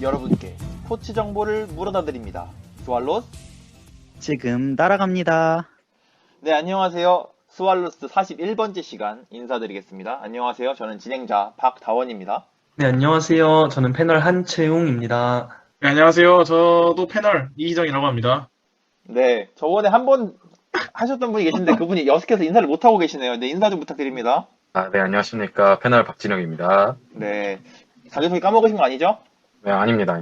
여러분께 스포츠 정보를 물어다 드립니다. 스왈로스 지금 따라갑니다. 네, 안녕하세요. 스왈로스 41번째 시간 인사드리겠습니다. 안녕하세요. 저는 진행자 박다원입니다. 네, 안녕하세요. 저는 패널 한채웅입니다. 네, 안녕하세요. 저도 패널 이희정이라고 합니다. 네, 저번에 한 번 하셨던 분이 계신데 그분이 여색해서 인사를 못하고 계시네요. 네, 인사 좀 부탁드립니다. 네, 안녕하십니까. 패널 박진영입니다. 네, 자기소개 까먹으신 거 아니죠? 네, 아닙니다.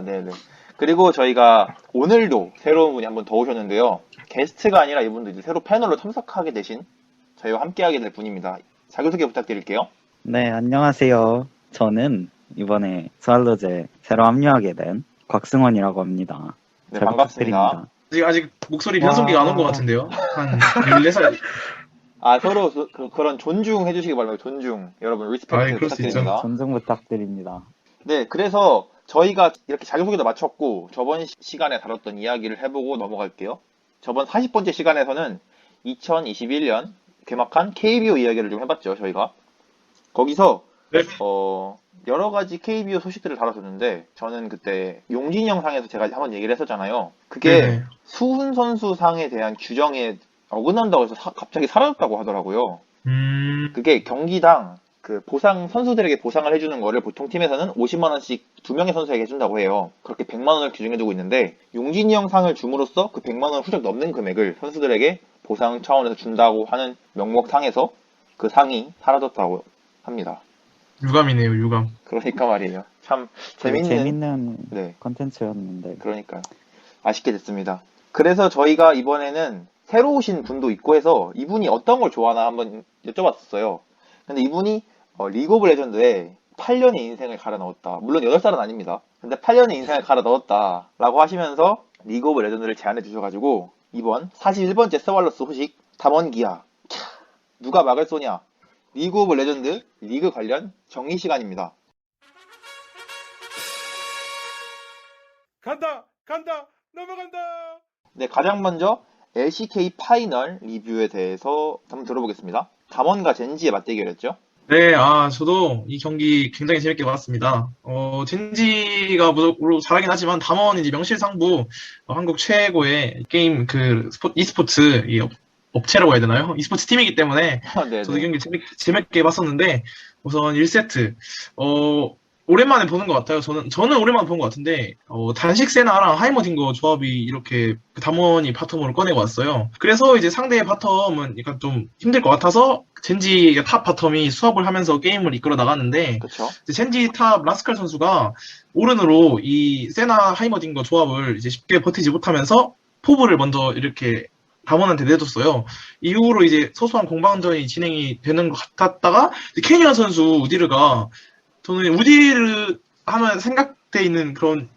네네. 그리고 저희가 오늘도 새로운 분이 한 분 더 오셨는데요. 게스트가 아니라 이분도 이제 새로 패널로 참석하게 되신 저희와 함께하게 될 분입니다. 자기소개 부탁드릴게요. 네, 안녕하세요. 저는 이번에 스왈로즈에 새로 합류하게 된 곽승원이라고 합니다. 네, 잘 반갑습니다. 부탁드립니다. 아직 목소리 변성기가 안 온 것 같은데요. 한 14살. 서로 그런 존중해 주시기 바랍니다. 존중. 여러분, 리스펙트 그럴 수 부탁드립니다. 존중 부탁드립니다. 네, 그래서 저희가 이렇게 자기소개도 마쳤고 저번 시간에 다뤘던 이야기를 해보고 넘어갈게요. 저번 40번째 시간에서는 2021년 개막한 KBO 이야기를 좀 해봤죠, 저희가. 거기서 네. 여러 가지 KBO 소식들을 다뤘었는데 저는 그때 용진 영상에서 제가 한번 얘기를 했었잖아요. 그게 네네. 수훈 선수상에 대한 규정에 어긋난다고 해서 갑자기 사라졌다고 하더라고요. 그게 경기당 그 보상, 선수들에게 보상을 해주는 거를 보통 팀에서는 50만원씩 2명의 선수에게 해준다고 해요. 그렇게 100만원을 규정해두고 있는데, 용진이 형상을 줌으로써 그 100만원 훌쩍 넘는 금액을 선수들에게 보상 차원에서 준다고 하는 명목상에서 그 상이 사라졌다고 합니다. 유감이네요, 유감. 그러니까 말이에요. 참 재밌는 네. 컨텐츠였는데. 그러니까요. 아쉽게 됐습니다. 그래서 저희가 이번에는 새로 오신 분도 있고 해서 이분이 어떤 걸 좋아하나 한번 여쭤봤었어요. 근데 이분이 리그 오브 레전드에 8년의 인생을 갈아 넣었다. 물론 8살은 아닙니다. 근데 8년의 인생을 갈아 넣었다 라고 하시면서 리그 오브 레전드를 제안해 주셔가지고 이번 41번째 스왈로스 소식 담원기아 누가 막을 쏘냐 리그 오브 레전드 리그 관련 정리 시간입니다. 간다! 넘어간다! 네, 가장 먼저 LCK 파이널 리뷰에 대해서 한번 들어보겠습니다. 담원과 젠지의 맞대결이었죠? 네, 저도 이 경기 굉장히 재밌게 봤습니다. 젠지가 무조건 잘하긴 하지만 담원은 이제 명실상부 한국 최고의 게임 e스포츠 업체라고 해야 되나요? e스포츠 팀이기 때문에 저도 이 경기 재밌게 봤었는데 우선 1세트 오랜만에 보는 것 같아요. 저는 오랜만에 본 것 같은데, 단식 세나랑 하이머딩거 조합이 이렇게 담원이 바텀으로 꺼내고 왔어요. 그래서 이제 상대의 바텀은 약간 좀 힘들 것 같아서, 젠지 탑 바텀이 수업을 하면서 게임을 이끌어 나갔는데, 그쵸? 젠지 탑 라스칼 선수가 오른으로 이 세나 하이머딩거 조합을 이제 쉽게 버티지 못하면서, 포브를 먼저 이렇게 담원한테 내줬어요. 이후로 이제 소소한 공방전이 진행이 되는 것 같았다가, 캐니언 선수 우디르가 저는 우디르 하면 생각돼 있는 그런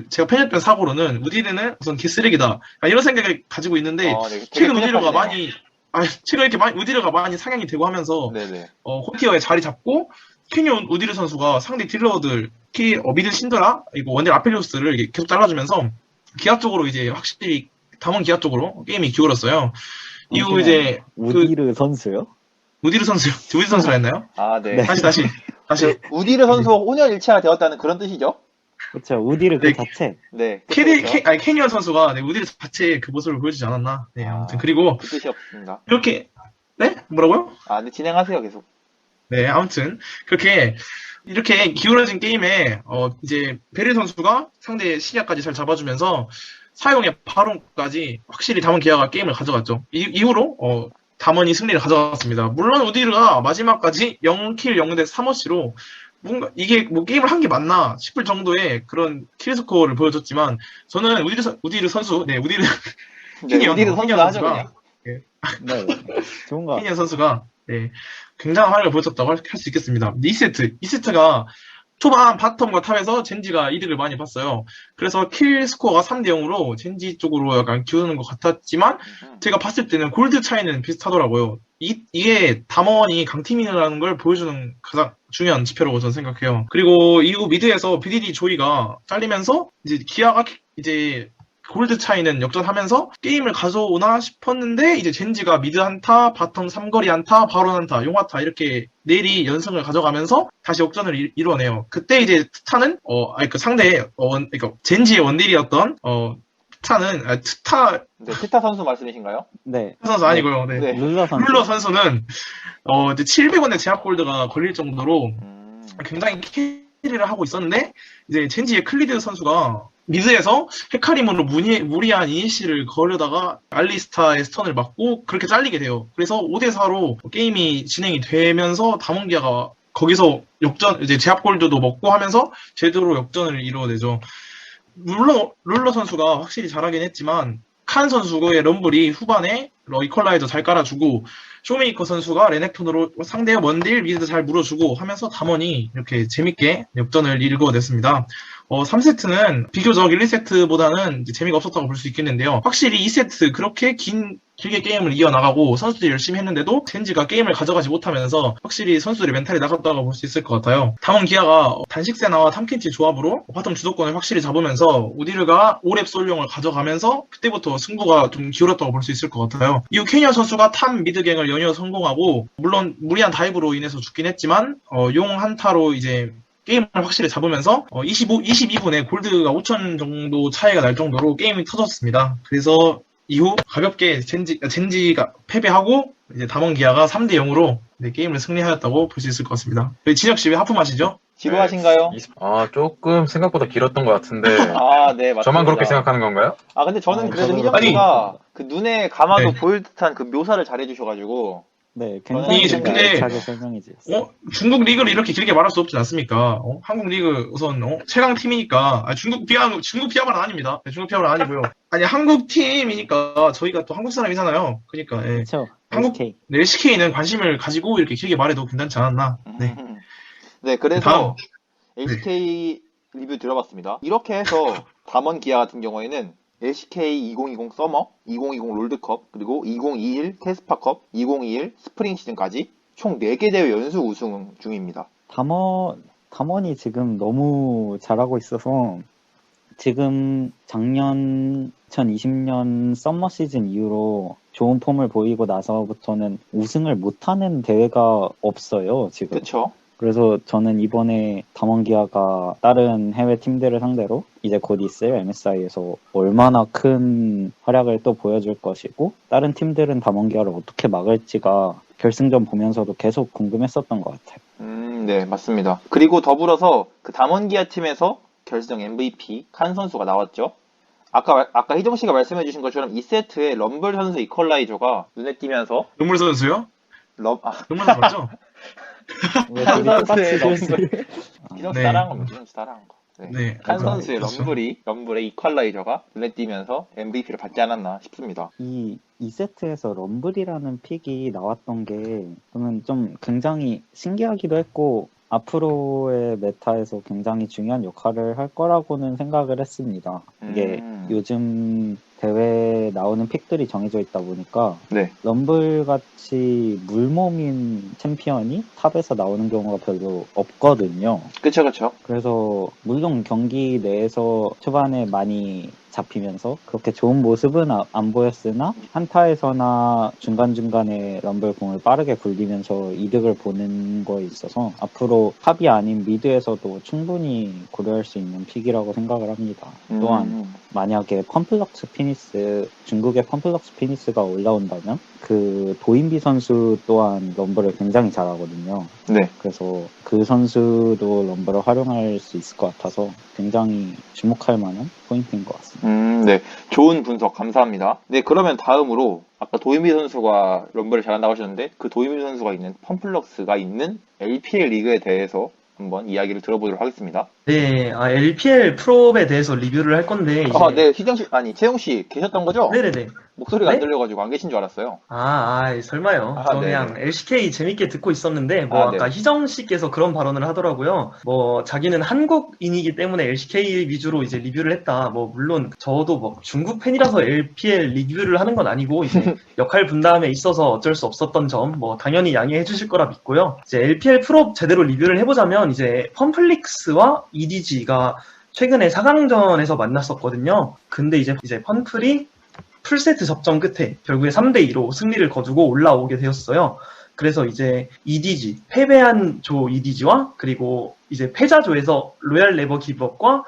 제가 편집된 사고로는 우디르는 우선 개쓰레기다 이런 생각을 가지고 있는데 네, 최근 우디르가 우디르가 많이 상향이 되고 하면서 홈티어에 자리 잡고 캐니언 우디르 선수가 상대 딜러들 미드 신드라 이거 원딜 아펠리오스를 계속 잘라주면서 기아 쪽으로 이제 확실히 담원 기아 쪽으로 게임이 기울었어요. 이후 이제 우디르 선수요? 우디르 선수라 했나요? 네. 다시. 우디르 선수와 혼연일체가 되었다는 그런 뜻이죠? 그렇죠. 우디르 그 네. 자체. 네. 캐니언 선수가 우디르 자체의 그 모습을 보여주지 않았나. 네, 아무튼. 그리고, 그 뜻이 없습니다. 이렇게, 네? 뭐라고요? 네, 진행하세요, 계속. 네, 아무튼. 이렇게 기울어진 게임에, 이제, 베릴 선수가 상대의 시야까지 잘 잡아주면서, 사용의 바론까지 확실히 담원 기아가 게임을 가져갔죠. 이후로, 담원이 승리를 가져갔습니다. 물론 우디르가 마지막까지 0킬 0대 3어시로 뭔가 이게 게임을 한 게 맞나 싶을 정도의 그런 킬 스코어를 보여줬지만 저는 우디르 선수, 우디르 선수가 하죠, 그냥. 네. 좋은 거. 캐니언 선수가 굉장한 활약을 보여줬다고 할 수 있겠습니다. 2세트가 초반 바텀과 탑에서 젠지가 이득을 많이 봤어요. 그래서 킬 스코어가 3대 0으로 젠지 쪽으로 약간 기우는 것 같았지만 제가 봤을 때는 골드 차이는 비슷하더라고요. 이게 담원이 강팀이라는 걸 보여주는 가장 중요한 지표라고 저는 생각해요. 그리고 이후 미드에서 BDD 조이가 잘리면서 이제 기아가 이제 골드 차이는 역전하면서 게임을 가져오나 싶었는데 이제 젠지가 미드 한타, 바텀 삼거리 한타, 바론 한타, 용화타 이렇게 내리 연승을 가져가면서 다시 역전을 이뤄내요. 그때 이제 트타는 그 상대 그러니까 젠지의 원딜이었던 네, 티타 선수 말씀이신가요? 네. 선수 아니고요. 네. 네. 룰러 선수. 룰러 선수는 이제 700원의 제압 골드가 걸릴 정도로 굉장히 캐리를 하고 있었는데 이제 젠지의 클리드 선수가 미드에서 헤카림으로 무리한 이니시를 거르다가 알리스타의 스턴을 맞고 그렇게 잘리게 돼요. 그래서 5대4로 게임이 진행이 되면서 다몬기아가 거기서 이제 제압 골드도 먹고 하면서 제대로 역전을 이루어내죠. 룰러 선수가 확실히 잘하긴 했지만 칸 선수의 럼블이 후반에 이퀄라이저 잘 깔아주고 쇼메이커 선수가 레넥톤으로 상대의 원딜 미드 잘 물어주고 하면서 담원이 이렇게 재밌게 역전을 이루어냈습니다. 3세트는 비교적 1, 2세트보다는 재미가 없었다고 볼 수 있겠는데요. 확실히 2세트 그렇게 길게 게임을 이어나가고 선수들이 열심히 했는데도 젠지가 게임을 가져가지 못하면서 확실히 선수들의 멘탈이 나갔다고 볼 수 있을 것 같아요. 담원 기아가 단식세나와 탐켄치 조합으로 바텀 주도권을 확실히 잡으면서 우디르가 5렙 솔룡을 가져가면서 그때부터 승부가 좀 기울었다고 볼 수 있을 것 같아요. 이후 캐니언 선수가 탑 미드갱을 연이어 성공하고 물론 무리한 다이브로 인해서 죽긴 했지만 용 한타로 이제 게임을 확실히 잡으면서 22분에 골드가 5천 정도 차이가 날 정도로 게임이 터졌습니다. 그래서 이후 가볍게 젠지가 패배하고 이제 담원기아가 3대 0으로 게임을 승리하였다고 볼 수 있을 것 같습니다. 진혁 씨 왜 하품하시죠? 지루하신가요? 조금 생각보다 길었던 것 같은데 아, 네, 맞습니다. 저만 그렇게 생각하는 건가요? 아, 근데 저는 그래도 저도 희정 씨가 그 눈에 감아도 네. 보일 듯한 그 묘사를 잘해주셔가지고 네, 아니, 굉장히 근데- 알차게 설명해 주셨어요. 중국 리그를 이렇게 길게 말할 수 없지 않습니까? 한국 리그 우선 최강 팀이니까 중국 비하만 아닙니다. 네, 중국 비하만 아니고요. 아니 한국 팀이니까 저희가 또 한국 사람이잖아요. 그러니까 예. 그렇죠. 한국- SK. LCK는 관심을 가지고 이렇게 길게 말해도 괜찮지 않았나. 네. 네, 그래서 다음. LCK 리뷰 들어봤습니다. 이렇게 해서 담원 기아 같은 경우에는 LCK 2020 서머, 2020 롤드컵, 그리고 2021 캐스파컵, 2021 스프링 시즌까지 총 4개 대회 연속 우승 중입니다. 담원이 지금 너무 잘하고 있어서 지금 작년 2020년 썸머 시즌 이후로 좋은 폼을 보이고 나서부터는 우승을 못하는 대회가 없어요, 지금. 그쵸? 그래서 저는 이번에 담원기아가 다른 해외 팀들을 상대로 이제 곧 있을 MSI에서 얼마나 큰 활약을 또 보여줄 것이고 다른 팀들은 담원기아를 어떻게 막을지가 결승전 보면서도 계속 궁금했었던 것 같아요. 네, 맞습니다. 그리고 더불어서 그 담원 기아 팀에서 결승 MVP 칸 선수가 나왔죠. 아까 희정 씨가 말씀해 주신 것처럼 2세트에 럼블 선수 이퀄라이저가 눈에 띄면서 눈물 선수요? 눈물 선수 맞죠? 왜 칸 둘이 똑같이 선수의 결승- 럼블 희정 씨 네. 따라한 겁니다. 희정 씨 따라한 거. 네. 네. 칸 선수의 그렇죠. 럼블의 이퀄라이저가 눈에 띄면서 MVP를 받지 않았나 싶습니다. 이 2세트에서 럼블이라는 픽이 나왔던 게 저는 좀 굉장히 신기하기도 했고 앞으로의 메타에서 굉장히 중요한 역할을 할 거라고는 생각을 했습니다. 이게 요즘 대회에 나오는 픽들이 정해져 있다 보니까 네. 럼블같이 물몸인 챔피언이 탑에서 나오는 경우가 별로 없거든요. 그쵸. 그래서 물론 경기 내에서 초반에 많이 잡히면서 그렇게 좋은 모습은 안 보였으나 한타에서나 중간중간에 럼블 공을 빠르게 굴리면서 이득을 보는 거에 있어서 앞으로 탑이 아닌 미드에서도 충분히 고려할 수 있는 픽이라고 생각을 합니다. 또한 만약에 펌플럭스 피니스, 중국의 펌플럭스 피니스가 올라온다면 그 도인비 선수 또한 럼블을 굉장히 잘하거든요. 네. 그래서 그 선수도 럼블을 활용할 수 있을 것 같아서 굉장히 주목할 만한 포인트인 것 같습니다. 네. 좋은 분석 감사합니다. 네, 그러면 다음으로 아까 도이미 선수가 럼블을 잘한다고 하셨는데 그 도이미 선수가 있는 펌플럭스가 있는 LPL 리그에 대해서 한번 이야기를 들어보도록 하겠습니다. 네, LPL 프로에 대해서 리뷰를 할 건데 이제 네, 채용 씨 계셨던 거죠? 네네네. 목소리가 안 네? 들려가지고 안 계신 줄 알았어요. 설마요. 아, 저 네. 그냥 LCK 재밌게 듣고 있었는데, 아까 네. 희정 씨께서 그런 발언을 하더라고요. 자기는 한국인이기 때문에 LCK 위주로 이제 리뷰를 했다. 물론 저도 중국 팬이라서 LPL 리뷰를 하는 건 아니고, 이제 역할 분담에 있어서 어쩔 수 없었던 점, 당연히 양해해 주실 거라 믿고요. 이제 LPL 프로 제대로 리뷰를 해보자면, 이제 펌플릭스와 EDG가 최근에 4강전에서 만났었거든요. 근데 이제 펀플이 풀세트 접전 끝에 결국에 3대2로 승리를 거두고 올라오게 되었어요. 그래서 이제 EDG, 패배한 조 EDG와 그리고 이제 패자조에서 로얄 네버 기브업과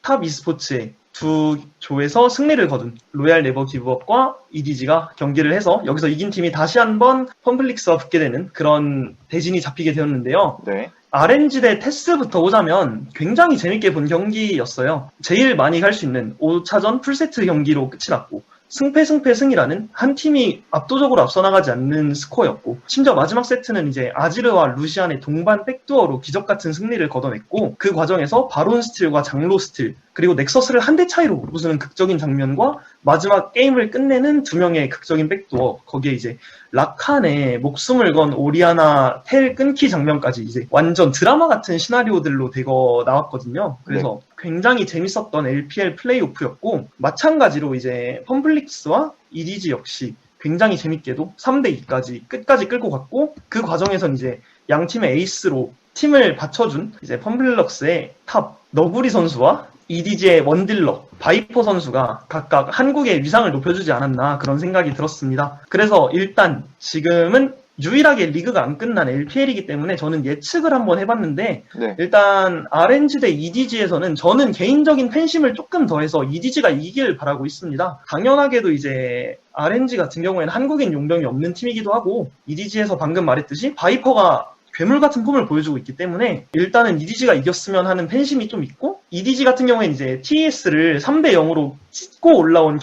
탑 e스포츠의 두 조에서 승리를 거둔 로얄 네버 기브업과 EDG가 경기를 해서 여기서 이긴 팀이 다시 한번 펌플릭스와 붙게 되는 그런 대진이 잡히게 되었는데요. 네. RNG 대 테스부터 보자면 굉장히 재밌게 본 경기였어요. 제일 많이 갈 수 있는 5차전 풀세트 경기로 끝이 났고 승이라는 한 팀이 압도적으로 앞서 나가지 않는 스코어였고 심지어 마지막 세트는 이제 아지르와 루시안의 동반 백두어로 기적같은 승리를 거둬냈고 그 과정에서 바론 스틸과 장로 스틸 그리고 넥서스를 한 대 차이로 부수는 극적인 장면과 마지막 게임을 끝내는 두 명의 극적인 백두어 거기에 이제 라칸의 목숨을 건 오리아나 텔 끊기 장면까지 이제 완전 드라마 같은 시나리오들로 되거 나왔거든요. 그래서 굉장히 재밌었던 LPL 플레이오프였고 마찬가지로 이제 펌플릭스와 EDG 역시 굉장히 재밌게도 3대2까지 끝까지 끌고 갔고 그 과정에선 이제 양 팀의 에이스로 팀을 받쳐준 이제 펌플럭스의 탑 너구리 선수와 EDG의 원딜러 바이퍼 선수가 각각 한국의 위상을 높여주지 않았나 그런 생각이 들었습니다. 그래서 일단 지금은 유일하게 리그가 안 끝난 LPL이기 때문에 저는 예측을 한번 해봤는데 네. 일단 RNG 대 EDG에서는 저는 개인적인 팬심을 조금 더해서 EDG가 이길 바라고 있습니다. 당연하게도 이제 RNG 같은 경우에는 한국인 용병이 없는 팀이기도 하고 EDG에서 방금 말했듯이 바이퍼가 괴물 같은 폼을 보여주고 있기 때문에 일단은 EDG가 이겼으면 하는 팬심이 좀 있고 EDG 같은 경우에는 이제 TES를 3대 0으로 찢고 올라온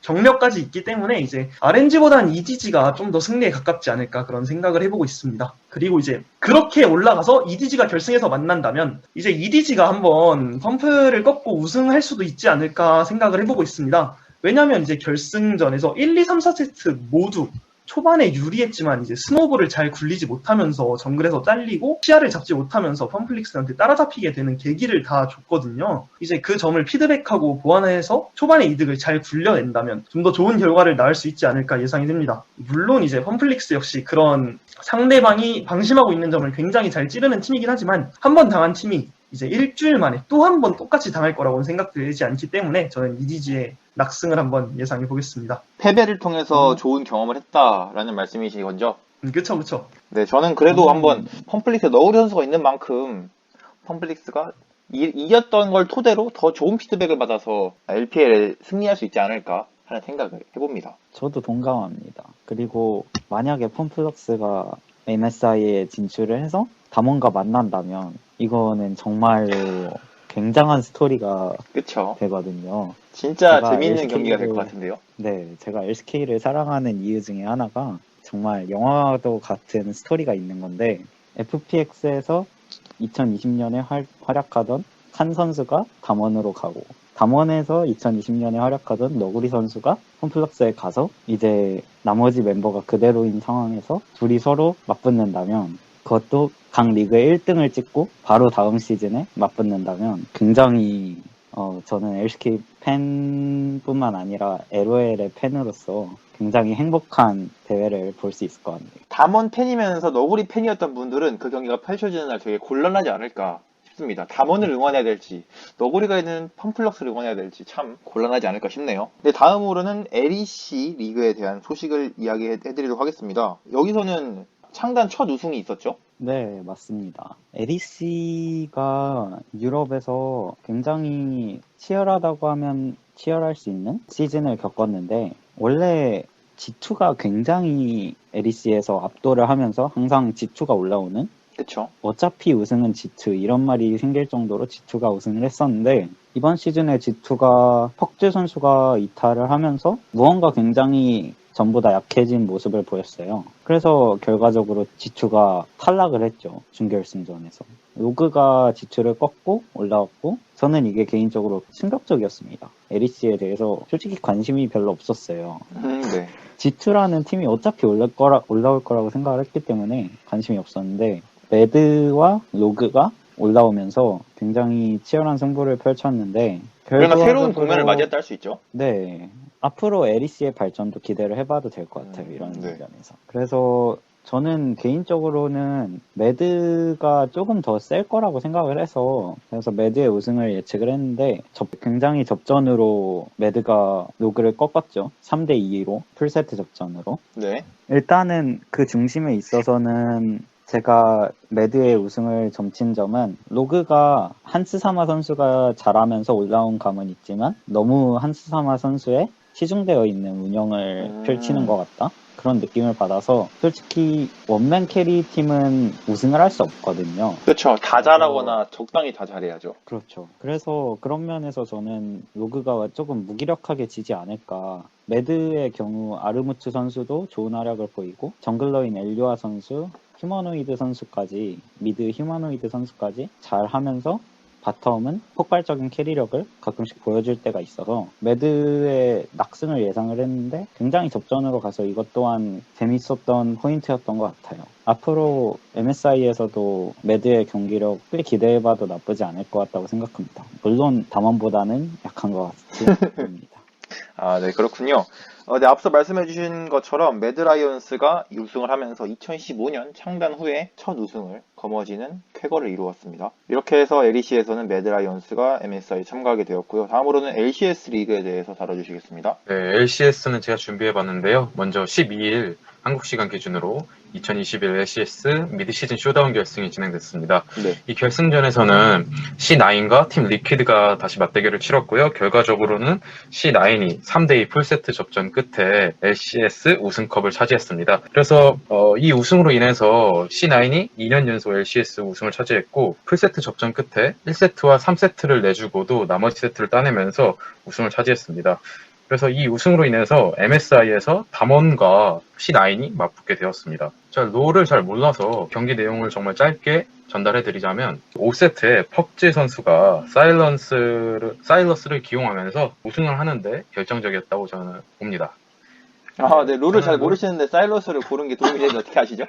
경력까지 있기 때문에 이제 RNG보다는 EDG가 좀 더 승리에 가깝지 않을까 그런 생각을 해보고 있습니다. 그리고 이제 그렇게 올라가서 EDG가 결승에서 만난다면 이제 EDG가 한번 펌프를 꺾고 우승할 수도 있지 않을까 생각을 해보고 있습니다. 왜냐하면 이제 결승전에서 1, 2, 3, 4세트 모두 초반에 유리했지만 이제 스노우볼을 잘 굴리지 못하면서 정글에서 잘리고 시야를 잡지 못하면서 펌플릭스한테 따라잡히게 되는 계기를 다 줬거든요. 이제 그 점을 피드백하고 보완해서 초반에 이득을 잘 굴려낸다면 좀 더 좋은 결과를 낳을 수 있지 않을까 예상이 됩니다. 물론 이제 펌플릭스 역시 그런 상대방이 방심하고 있는 점을 굉장히 잘 찌르는 팀이긴 하지만 한 번 당한 팀이 이제 일주일 만에 또 한 번 똑같이 당할 거라고는 생각되지 않기 때문에 저는 EDG의 낙승을 한번 예상해 보겠습니다. 패배를 통해서 좋은 경험을 했다라는 말씀이시건죠? 그쵸. 네, 저는 그래도 한번 펌플릭스에 너구리 선수가 있는 만큼 펌플릭스가 이겼던 걸 토대로 더 좋은 피드백을 받아서 LPL에 승리할 수 있지 않을까 하는 생각을 해봅니다. 저도 동감합니다. 그리고 만약에 펌플럭스가 MSI에 진출을 해서 담원과 만난다면 이거는 정말로 굉장한 스토리가 그쵸? 되거든요. 진짜 제가 재미있는 LCK 경기가 될 것 같은데요? 네, 제가 LCK를 사랑하는 이유 중에 하나가 정말 영화도 같은 스토리가 있는 건데 FPX에서 2020년에 활약하던 칸 선수가 담원으로 가고 담원에서 2020년에 활약하던 너구리 선수가 홈플럭스에 가서 이제 나머지 멤버가 그대로인 상황에서 둘이 서로 맞붙는다면 그것도 각 리그의 1등을 찍고 바로 다음 시즌에 맞붙는다면 굉장히 저는 LCK 팬뿐만 아니라 LOL의 팬으로서 굉장히 행복한 대회를 볼 수 있을 것 같네요. 담원 팬이면서 너구리 팬이었던 분들은 그 경기가 펼쳐지는 날 되게 곤란하지 않을까 싶습니다. 담원을 응원해야 될지 너구리가 있는 펌플럭스를 응원해야 될지 참 곤란하지 않을까 싶네요. 네, 다음으로는 LEC 리그에 대한 소식을 이야기해드리도록 하겠습니다. 여기서는 창단 첫 우승이 있었죠? 네, 맞습니다. LEC가 유럽에서 굉장히 치열하다고 하면 치열할 수 있는 시즌을 겪었는데 원래 G2가 굉장히 LEC에서 압도를 하면서 항상 G2가 올라오는 그쵸? 어차피 우승은 G2 이런 말이 생길 정도로 G2가 우승을 했었는데 이번 시즌에 G2가 퍽즈 선수가 이탈을 하면서 무언가 굉장히 전보다 약해진 모습을 보였어요. 그래서 결과적으로 G2가 탈락을 했죠. 준결승전에서. 로그가 G2를 꺾고 올라왔고 저는 이게 개인적으로 충격적이었습니다. LEC에 대해서 솔직히 관심이 별로 없었어요. 네. G2라는 팀이 어차피 올라올 거라고 생각을 했기 때문에 관심이 없었는데 매드와 로그가 올라오면서 굉장히 치열한 승부를 펼쳤는데 그러나 새로운 결과적으로- 국면을 맞이했다 할 수 있죠? 네. 앞으로 LEC의 발전도 기대를 해봐도 될 것 같아요. 이런 네. 면에서. 그래서 저는 개인적으로는 매드가 조금 더 셀 거라고 생각을 해서 그래서 매드의 우승을 예측을 했는데 굉장히 접전으로 매드가 로그를 꺾었죠. 3대2로 풀세트 접전으로. 네. 일단은 그 중심에 있어서는 제가 매드의 우승을 점친 점은 로그가 한스사마 선수가 잘하면서 올라온 감은 있지만 너무 한스사마 선수의 치중되어 있는 운영을 펼치는 것 같다. 그런 느낌을 받아서 솔직히 원맨 캐리 팀은 우승을 할 수 없거든요. 그렇죠. 다 잘하거나 적당히 다 잘해야죠. 그렇죠. 그래서 그런 면에서 저는 로그가 조금 무기력하게 지지 않을까. 매드의 경우 아르무츠 선수도 좋은 활약을 보이고 정글러인 엘류아 선수, 휴머노이드 선수까지 미드 휴머노이드 선수까지 잘 하면서 바텀은 폭발적인 캐리력을 가끔씩 보여줄 때가 있어서 매드의 낙승을 예상을 했는데 굉장히 접전으로 가서 이것 또한 재밌었던 포인트였던 것 같아요. 앞으로 MSI에서도 매드의 경기력 꽤 기대해봐도 나쁘지 않을 것 같다고 생각합니다. 물론 담원보다는 약한 것 같이 보입니다. 아, 네, 그렇군요. 네, 앞서 말씀해주신 것처럼 매드라이언스가 우승을 하면서 2015년 창단 후에 첫 우승을 거머쥐는 쾌거를 이루었습니다. 이렇게 해서 LEC에서는 매드라이언스가 MSI에 참가하게 되었고요. 다음으로는 LCS 리그에 대해서 다뤄주시겠습니다. 네, LCS는 제가 준비해봤는데요. 먼저 12일 한국 시간 기준으로 2021 LCS 미드시즌 쇼다운 결승이 진행됐습니다. 네. 이 결승전에서는 C9과 팀 리퀴드가 다시 맞대결을 치렀고요. 결과적으로는 C9이 3대2 풀세트 접전 끝에 LCS 우승컵을 차지했습니다. 그래서 이 우승으로 인해서 C9이 2년 연속 LCS 우승을 차지했고 풀세트 접전 끝에 1세트와 3세트를 내주고도 나머지 세트를 따내면서 우승을 차지했습니다. 그래서 이 우승으로 인해서 MSI에서 담원과 C9이 맞붙게 되었습니다. 제가 롤을 잘 몰라서 경기 내용을 정말 짧게 전달해드리자면 5세트에 펍지 선수가 사일러스를 기용하면서 우승을 하는데 결정적이었다고 저는 봅니다. 아, 네, 룰을 잘 모르시는데 사일러스를 고른 게 도움이 되는데 어떻게 아시죠?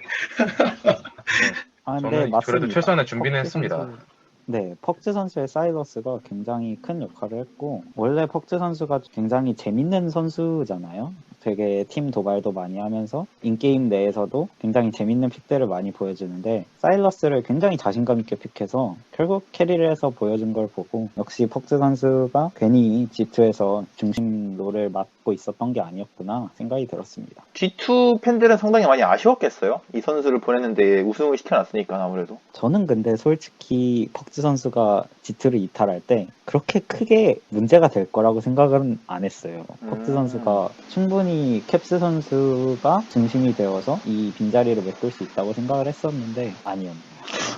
아, 네, 저는 맞습니다. 그래도 최소한의 준비는 펍지 했습니다. 선수, 네, 펍지 선수의 사일러스가 굉장히 큰 역할을 했고 원래 펍지 선수가 굉장히 재밌는 선수잖아요. 되게 팀 도발도 많이 하면서 인게임 내에서도 굉장히 재밌는 픽들을 많이 보여주는데 사일러스를 굉장히 자신감 있게 픽해서 결국 캐리를 해서 보여준 걸 보고 역시 펍지 선수가 괜히 G2에서 중심 롤을 맡고 있었던 게 아니었구나 생각이 들었습니다. G2 팬들은 상당히 많이 아쉬웠겠어요. 이 선수를 보냈는데 우승을 시켜놨으니까 아무래도. 저는 근데 솔직히 퍽즈 선수가 G2를 이탈할 때 그렇게 크게 문제가 될 거라고 생각은 안 했어요. 퍽즈 선수가 충분히 캡스 선수가 중심이 되어서 이 빈자리를 메꿀 수 있다고 생각을 했었는데 아니었네요.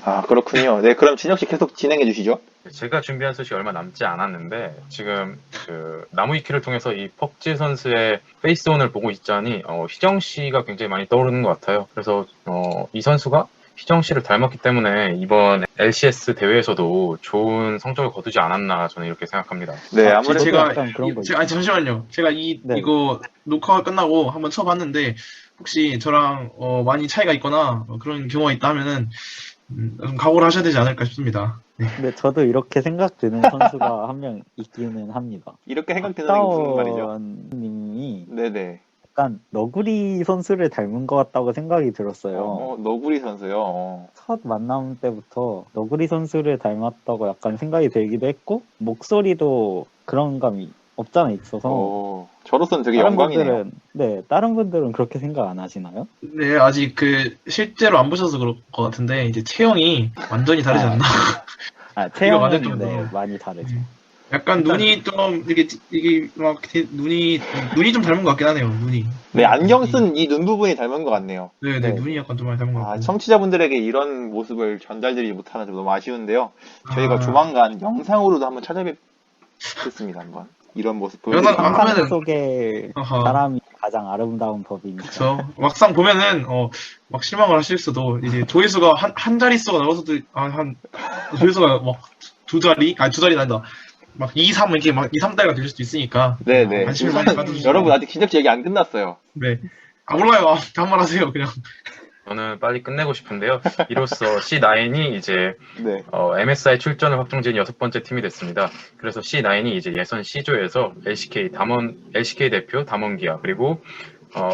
아, 그렇군요. 네, 그럼 진혁 씨 계속 진행해 주시죠. 제가 준비한 소식이 얼마 남지 않았는데 지금 그 나무위키를 통해서 이 펍지 선수의 페이스온을 보고 있자니 희정 씨가 굉장히 많이 떠오르는 것 같아요. 그래서 이 선수가 희정 씨를 닮았기 때문에 이번 LCS 대회에서도 좋은 성적을 거두지 않았나 저는 이렇게 생각합니다. 네, 아, 아무래도 제가 약간 그런 거 아니 잠시만요. 제가 네. 이거 녹화가 끝나고 한번 쳐봤는데 혹시 저랑 많이 차이가 있거나 그런 경우가 있다 하면은 좀 각오를 하셔야 되지 않을까 싶습니다. 네. 근데 저도 이렇게 생각 드는 선수가 한 명 있기는 합니다. 이렇게 생각되는 게 무슨 말이죠? 박다원님이 네네. 약간 너구리 선수를 닮은 것 같다고 생각이 들었어요. 너구리 선수요. 첫 만남 때부터 너구리 선수를 닮았다고 약간 생각이 들기도 했고 목소리도 그런 감이 없잖아 있어서 저로서는 되게 다른 영광이네요. 다른 분들은 그렇게 생각 안 하시나요? 네, 아직 실제로 안 보셔서 그럴 것 같은데 이제 체형이 완전히 다르지 않나. 아, 맞을 체형은 정도로. 네, 많이 다르죠. 약간 눈이 좀 이게 막 눈이 좀 닮은 것 같긴 하네요. 눈이. 네, 안경 쓴 이 눈 부분이 닮은 것 같네요. 네, 네. 눈이 약간 좀 많이 닮은 것 아, 같고. 청취자분들에게 이런 모습을 전달드리지 못하는 점 너무 아쉬운데요. 저희가 조만간 영상으로도 한번 찾아뵙겠습니다. 한번 이런 모습 보여드릴게요. 영상 상상 하면은- 속의 어허. 사람이 가장 아름다운 법이니까. 그쵸. 막상 보면은 막 실망을 하실 수도 이제 조회수가 한 자릿수가 나와서도 한 조회수가 막 두 자리 난다. 막 2, 3 이렇게 막 2, 3달가 될 수도 있으니까. 네네. 관심을 많이 가져주시고. 여러분 아직 진혁 씨 얘기 안 끝났어요. 네. 몰라요. 다음 말 하세요. 그냥. 저는 빨리 끝내고 싶은데요. 이로써 C9이 이제 네. MSI 출전을 확정지은 6번째 팀이 됐습니다. 그래서 C9이 이제 예선 C조에서 LCK 대표 담원기아 그리고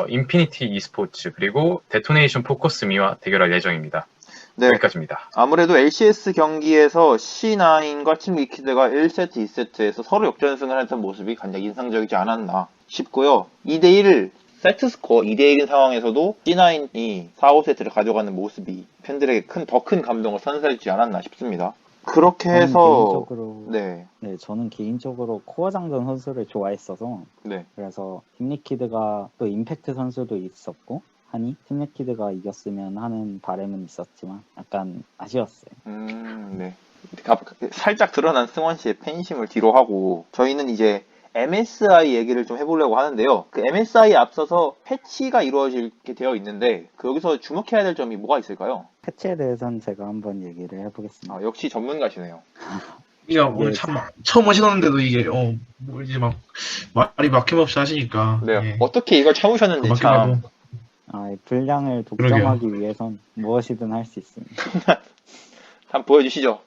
인피니티 e스포츠 그리고 데토네이션 포커스미와 대결할 예정입니다. 네. 여기까지입니다. 아무래도 LCS 경기에서 C9과 팀 리퀴드가 1세트, 2세트에서 서로 역전승을 했던 모습이 가장 인상적이지 않았나 싶고요. 2대1 세트 스코어 2대1인 상황에서도 C9이 4, 5세트를 가져가는 모습이 팬들에게 더 큰 감동을 선사해주지 않았나 싶습니다. 그렇게 저는 해서 개인적으로 네, 저는 개인적으로 코어 장전 선수를 좋아했어서 네. 그래서 팀리퀴드가 또 임팩트 선수도 있었고 하니 팀리퀴드가 이겼으면 하는 바람은 있었지만 약간 아쉬웠어요. 네. 살짝 드러난 승원 씨의 팬심을 뒤로 하고 저희는 이제 MSI 얘기를 좀 해보려고 하는데요. 그 MSI에 앞서서 패치가 이루어지게 되어 있는데 여기서 주목해야 될 점이 뭐가 있을까요? 패치에 대해서는 제가 한번 얘기를 해보겠습니다. 역시 전문가시네요. 이게 오늘 참 처음 오시는데도 이게 뭐 이제 막 말이 막힘없이 하시니까 네. 예. 어떻게 이걸 참으셨는지 그밖에 참. 말고 이 분량을 독점하기 위해선 무엇이든 할 수 있습니다. 한번 보여주시죠.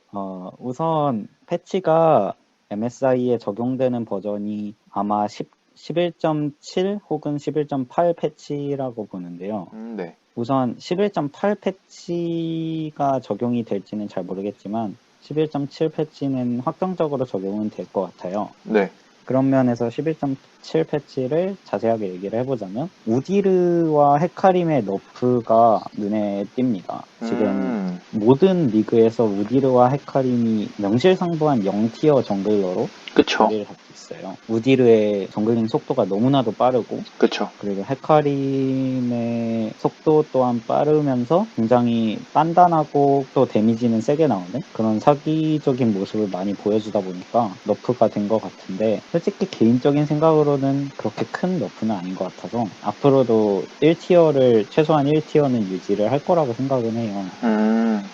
우선 패치가 MSI에 적용되는 버전이 아마 11.7 혹은 11.8 패치라고 보는데요. 네. 우선 11.8 패치가 적용이 될지는 잘 모르겠지만 11.7 패치는 확정적으로 적용은 될 것 같아요. 네. 그런 면에서 11.7 패치를 자세하게 얘기를 해보자면 우디르와 헤카림의 너프가 눈에 띕니다. 지금 모든 리그에서 우디르와 헤카림이 명실상부한 0티어 정글러로 그쵸. 자리를 잡고 있어요. 우디르의 정글링 속도가 너무나도 빠르고 그쵸. 그리고 헤카림의 속도 또한 빠르면서 굉장히 단단하고 또 데미지는 세게 나오는 그런 사기적인 모습을 많이 보여주다 보니까 너프가 된 것 같은데 솔직히 개인적인 생각으로는 그렇게 큰 너프는 아닌 것 같아서 앞으로도 1티어를 최소한 1티어는 유지를 할 거라고 생각은 해요.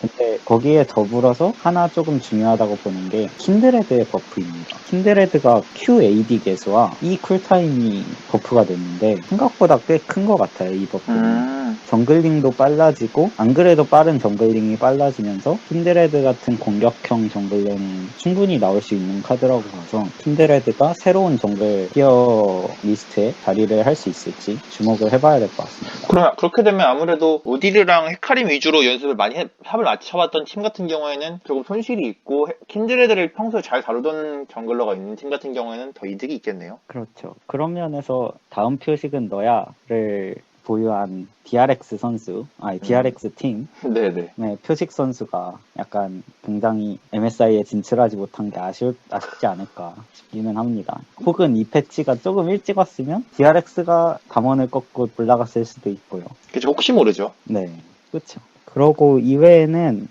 근데 거기에 더불어서 하나 조금 중요하다고 보는 게 킨드레드의 버프입니다. 킨드레드가 QAD 개수와 E 쿨타임이 버프가 됐는데 생각보다 꽤 큰 것 같아요. 이 버프는. 정글링도 빨라지고 안 그래도 빠른 정글링이 빨라지면서 킨드레드 같은 공격형 정글러는 충분히 나올 수 있는 카드라고 봐서 킨드레드가 새로운 정글 티어 리스트에 자리를 할 수 있을지 주목을 해봐야 될 것 같습니다. 그럼 그렇게 되면 아무래도 오디르랑 헤카림 위주로 연습을 많이 합을 맞춰봤던 팀 같은 경우에는 조금 손실이 있고 킨드레드를 평소에 잘 다루던 정글러가 있는 팀 같은 경우에는 더 이득이 있겠네요. 그렇죠. 그런 면에서 다음 표식은 너야를 보유한 DRX 선수, DRX 팀, 네네. 네, 표식 선수가 약간 굉장히 MSI에 진출하지 못한 게 아쉽지 않을까 싶기는 합니다. 혹은 이 패치가 조금 일찍 왔으면 DRX가 담원을 꺾고 올라갔을 수도 있고요. 그쵸, 혹시 모르죠. 네, 그렇죠. 그러고 이외에는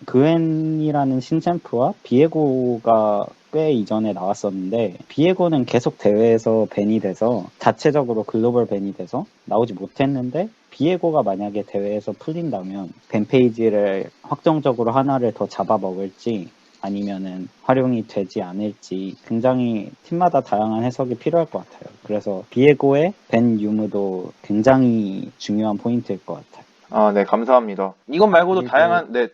그웬이라는 신챔프와 비에고가 꽤 이전에 나왔었는데 비에고는 계속 대회에서 밴이 돼서 자체적으로 글로벌 밴이 돼서 나오지 못했는데 비에고가 만약에 대회에서 풀린다면 밴 페이지를 확정적으로 하나를 더 잡아먹을지 아니면은 활용이 되지 않을지 굉장히 팀마다 다양한 해석이 필요할 것 같아요. 그래서 비에고의 밴 유무도 굉장히 중요한 포인트일 것 같아요. 네, 감사합니다. 이것 말고도 그리고-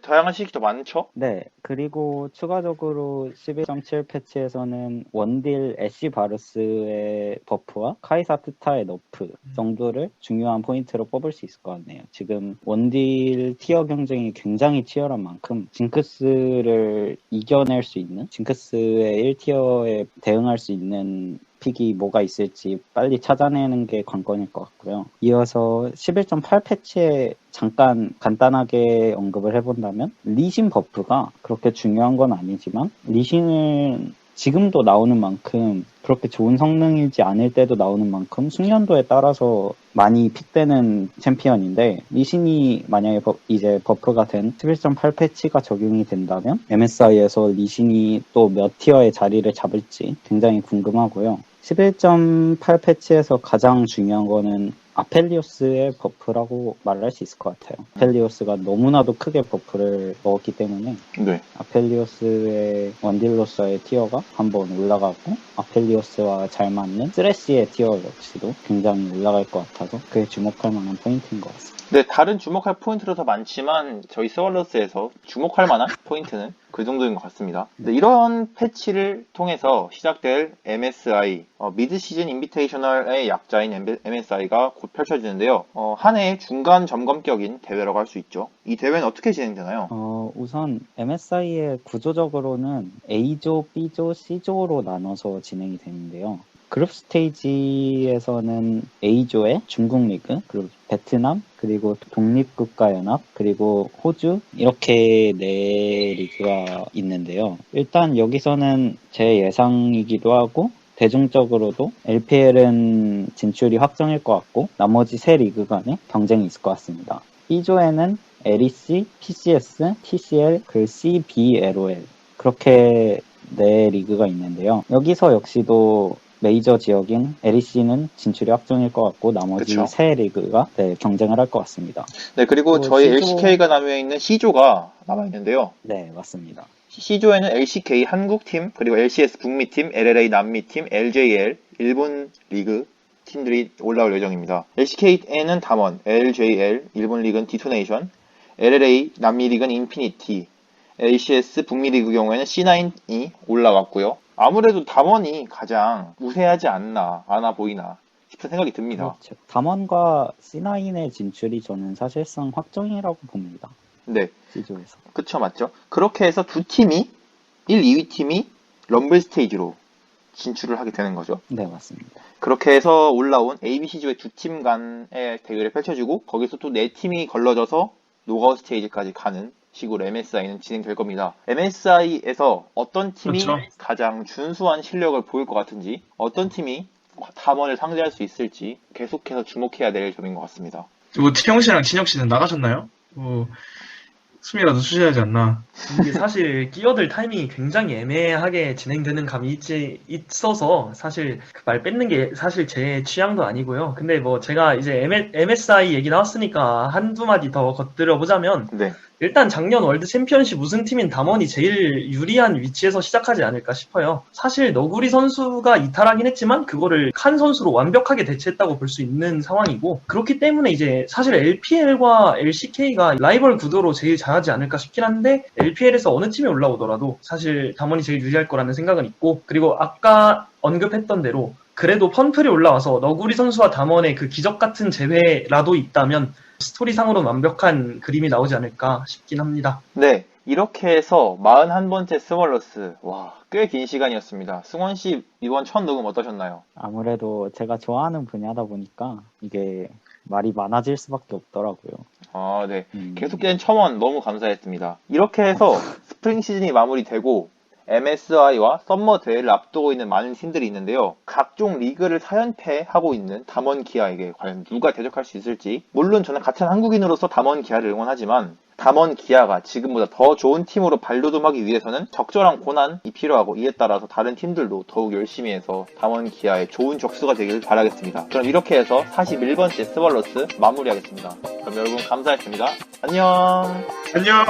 다양한 식이 더 많죠? 네, 그리고 추가적으로 11.7 패치에서는 원딜 애쉬 바루스의 버프와 카이사 트타의 너프 정도를 중요한 포인트로 뽑을 수 있을 것 같네요. 지금 원딜 티어 경쟁이 굉장히 치열한 만큼 징크스를 이겨낼 수 있는, 징크스의 1티어에 대응할 수 있는 픽이 뭐가 있을지 빨리 찾아내는 게 관건일 것 같고요. 이어서 11.8 패치에 잠깐 간단하게 언급을 해본다면 리신 버프가 그렇게 중요한 건 아니지만 리신은 지금도 나오는 만큼 그렇게 좋은 성능이지 않을 때도 나오는 만큼 숙련도에 따라서 많이 픽되는 챔피언인데 리신이 만약에 이제 버프가 된 11.8 패치가 적용이 된다면 MSI에서 리신이 또 몇 티어의 자리를 잡을지 굉장히 궁금하고요. 11.8 패치에서 가장 중요한 거는 아펠리오스의 버프라고 말할 수 있을 것 같아요. 아펠리오스가 너무나도 크게 버프를 먹었기 때문에 네. 아펠리오스의 원딜로서의 티어가 한번 올라가고 아펠리오스와 잘 맞는 쓰레쉬의 티어 역시도 굉장히 올라갈 것 같아서 그게 주목할 만한 포인트인 것 같습니다. 네, 다른 주목할 포인트도 더 많지만 저희 스왈로스에서 주목할 만한 포인트는 그 정도인 것 같습니다. 근데 이런 패치를 통해서 시작될 MSI, 미드 시즌 인비테이셔널의 약자인 MSI가 곧 펼쳐지는데요. 한 해의 중간 점검격인 대회라고 할 수 있죠. 이 대회는 어떻게 진행되나요? 우선 MSI의 구조적으로는 A조, B조, C조로 나눠서 진행이 되는데요. 그룹 스테이지에서는 A조에 중국 리그, 그리고 베트남, 그리고 독립국가연합, 그리고 호주 이렇게 네 리그가 있는데요. 일단 여기서는 제 예상이기도 하고 대중적으로도 LPL은 진출이 확정일 것 같고 나머지 세 리그 간에 경쟁이 있을 것 같습니다. B조에는 LEC, PCS, TCL, 그리고 CBLOL 그렇게 네 리그가 있는데요. 여기서 역시도 메이저 지역인 LEC는 진출이 확정일 것 같고 나머지 그쵸. 세 리그가 경쟁을 할 것 같습니다. 네, 그리고 저희 C조... LCK가 남아 있는 C조가 남아 있는데요. 네, 맞습니다. C조에는 LCK 한국팀, 그리고 LCS 북미팀, LLA 남미팀, LJL 일본 리그 팀들이 올라올 예정입니다. LCK에는 담원, LJL 일본 리그는 디토네이션, LLA 남미 리그는 인피니티, LCS 북미 리그 경우에는 C9이 올라왔고요. 아무래도 담원이 가장 우세하지 않나 보이나 싶은 생각이 듭니다. 그렇죠. 담원과 C9의 진출이 저는 사실상 확정이라고 봅니다. 네, C조에서. 그쵸, 맞죠? 그렇게 해서 두 팀이 1, 2위 팀이 럼블 스테이지로 진출을 하게 되는 거죠. 네, 맞습니다. 그렇게 해서 올라온 ABC조의 두 팀 간의 대결을 펼쳐주고 거기서 또 네 팀이 걸러져서 노가웃 스테이지까지 가는 식으로 MSI는 진행될 겁니다. MSI에서 어떤 팀이 그렇죠. 가장 준수한 실력을 보일 것 같은지, 어떤 팀이 담원을 상대할 수 있을지 계속해서 주목해야 될 점인 것 같습니다. 그리고 티영 씨랑 진혁 씨는 나가셨나요? 숨이라도 쉬셔야지 않나. 이게 사실 끼어들 타이밍이 굉장히 애매하게 진행되는 감이 있어서 사실 그 말 뺏는 게 사실 제 취향도 아니고요. 근데 뭐 제가 이제 MSI 얘기 나왔으니까 한두 마디 더 겉들여 보자면 네, 일단 작년 월드 챔피언십 우승팀인 담원이 제일 유리한 위치에서 시작하지 않을까 싶어요. 사실 너구리 선수가 이탈하긴 했지만 그거를 칸 선수로 완벽하게 대체했다고 볼 수 있는 상황이고 그렇기 때문에 이제 사실 LPL과 LCK가 라이벌 구도로 제일 잘하지 않을까 싶긴 한데 LPL에서 어느 팀이 올라오더라도 사실 담원이 제일 유리할 거라는 생각은 있고 그리고 아까 언급했던 대로 그래도 펀플이 올라와서 너구리 선수와 담원의 그 기적 같은 재회라도 있다면 스토리상으로는 완벽한 그림이 나오지 않을까 싶긴 합니다. 네, 이렇게 해서 41번째 스월러스, 와, 꽤 긴 시간이었습니다. 승원 씨 이번 첫 녹음 어떠셨나요? 아무래도 제가 좋아하는 분야다 보니까 이게 말이 많아질 수밖에 없더라고요. 아, 네. 계속된 첨언 너무 감사했습니다. 이렇게 해서 스프링 시즌이 마무리되고 MSI와 썸머 대회를 앞두고 있는 많은 팀들이 있는데요. 각종 리그를 4연패하고 있는 담원 기아에게 과연 누가 대적할 수 있을지, 물론 저는 같은 한국인으로서 담원 기아를 응원하지만 담원 기아가 지금보다 더 좋은 팀으로 발돋움하기 위해서는 적절한 고난이 필요하고 이에 따라서 다른 팀들도 더욱 열심히 해서 담원 기아의 좋은 적수가 되길 바라겠습니다. 그럼 이렇게 해서 41번째 스월러스 마무리하겠습니다. 그럼 여러분 감사했습니다. 안녕. 안녕.